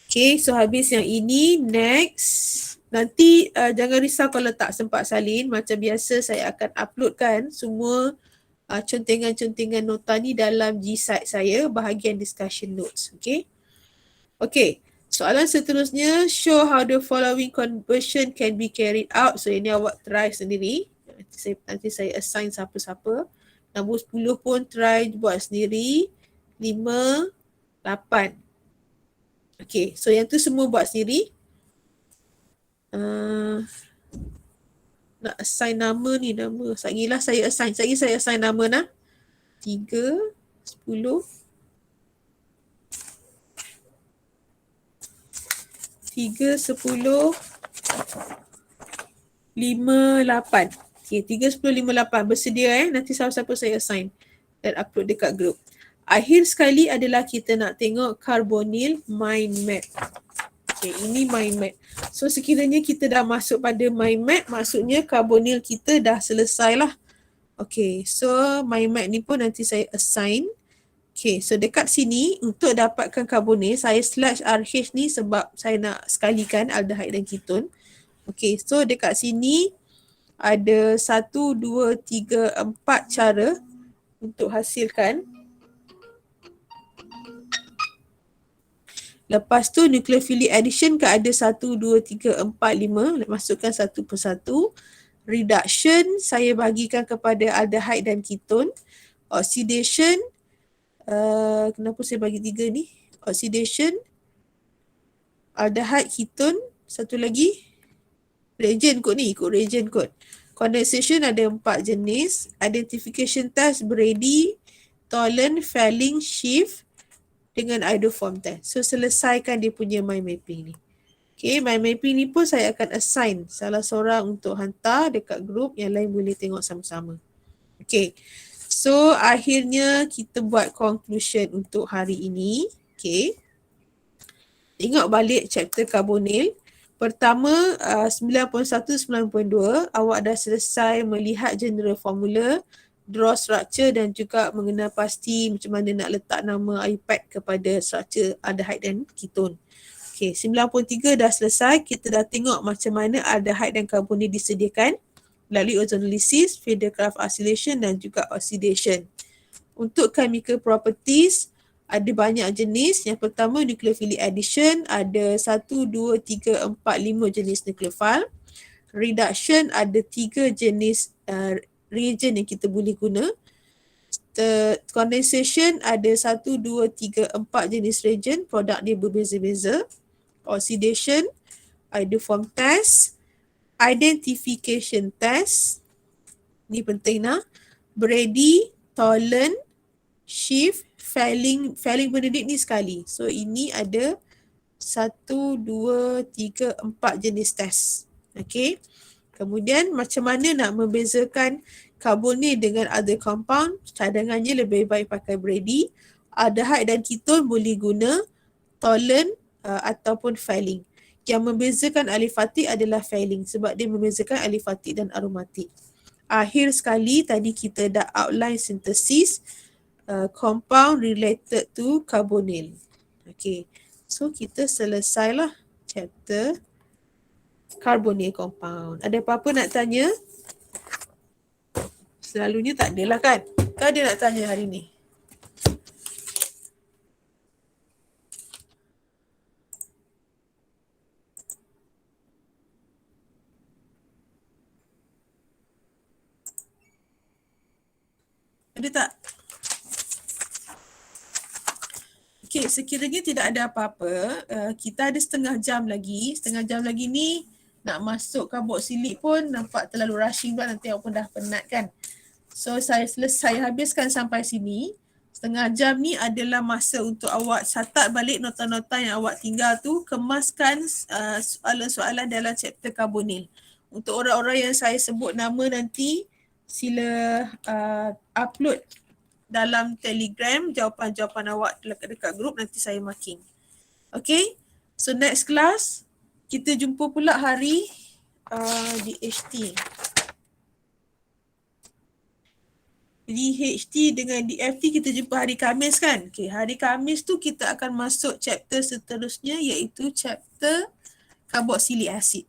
Okay, so habis yang ini, next. Nanti jangan risau kalau tak sempat salin. Macam biasa saya akan uploadkan semua contengan-contengan nota ni dalam G-site saya, bahagian discussion notes. Okay. Okay, soalan seterusnya, show how the following conversion can be carried out. So ini awak try sendiri. Nanti saya assign siapa-siapa. Nombor 10 pun try buat sendiri. 5, 8. Okay, so yang tu semua buat sendiri. Nak assign nama ni, nama. Sagilah saya assign. Saya assign nama nah. 3, 10. 3, 10, 5, 8. Okay, 3, 10, 5, 8. Bersedia nanti siapa-siapa saya assign dan upload dekat group. Akhir sekali adalah kita nak tengok carbonyl mind map. Okay, ini mind map. So sekiranya kita dah masuk pada mind map, maksudnya carbonyl kita dah selesai lah. Okay, so mind map ni pun nanti saya assign. Okay, so dekat sini untuk dapatkan carbonyl, saya slash RH ni sebab saya nak sekalikan aldehyde dan keton. Okay, so dekat sini ada 1, 2, 3, 4 cara untuk hasilkan. Lepas tu nucleophilic addition kan ada 1, 2, 3, 4, 5. Masukkan satu persatu. Reduction saya bagikan kepada aldehyde dan keton. Oxidation, kenapa saya bagi 3 ni? Oxidation, aldehyde, keton. Satu lagi reagent code ni, ikut reagent code. Condensation ada 4 jenis. Identification test, Brady, Toland, Fehling, Schiff dengan iodoform test. So selesaikan dia punya mind mapping ni. Okay, mind mapping ni pun saya akan assign salah seorang untuk hantar dekat group, yang lain boleh tengok sama-sama. Okay, so akhirnya kita buat conclusion untuk hari ini. Okay, tengok balik chapter carbonyl. Pertama 91-92 awak dah selesai melihat general formula, draw structure dan juga mengenal pasti macam mana nak letak nama iPad kepada structure aldehyde dan ketone. Okay, 93 dah selesai. Kita dah tengok macam mana aldehyde dan karbonil disediakan melalui ozonolisis, Friedel-Crafts acylation dan juga oxidation. Untuk chemical properties, ada banyak jenis. Yang pertama, nucleophilic addition. Ada 1, 2, 3, 4, 5 jenis nucleophile. Reduction, ada 3 jenis reagent yang kita boleh guna. Condensation, ada 1, 2, 3, 4 jenis reagent. Produk dia berbeza-beza. Oxidation, iodoform test. Identification test. Ni penting nah. Brady, Toland, Schiff, Failing Benedict ni sekali. So ini ada 1, 2, 3, 4 jenis test. Okay. Kemudian macam mana nak membezakan karbonil dengan other compound? Cadangannya lebih baik pakai Brady. Aldehyde dan ketone boleh guna Toland ataupun Failing. Yang membezakan alifatik adalah Failing sebab dia membezakan alifatik dan aromatik. Akhir sekali tadi kita dah outline sintesis compound related to carbonyl. Okay, so kita selesailah chapter carbonyl compound. Ada apa-apa nak tanya? Selalunya tak adalah kan? Kan dia nak tanya hari ni? Ada tak? Okay, sekiranya tidak ada apa-apa, kita ada setengah jam lagi. Setengah jam lagi ni nak masuk karboksilik pun nampak terlalu rushing pula, nanti awak pun dah penat kan. So saya habiskan sampai sini. Setengah jam ni adalah masa untuk awak catat balik nota-nota yang awak tinggal tu, kemaskan soalan-soalan dalam chapter karbonil. Untuk orang-orang yang saya sebut nama nanti, sila upload dalam Telegram jawapan-jawapan awak dekat grup, nanti saya marking. Okay, so next class kita jumpa pula hari DHT. DHT dengan DFT kita jumpa hari Khamis kan? Okay, hari Khamis tu kita akan masuk chapter seterusnya iaitu chapter carboxylic acid.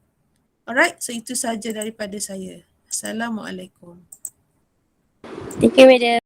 Alright, so itu saja daripada saya. Assalamualaikum. Thank you, Madam.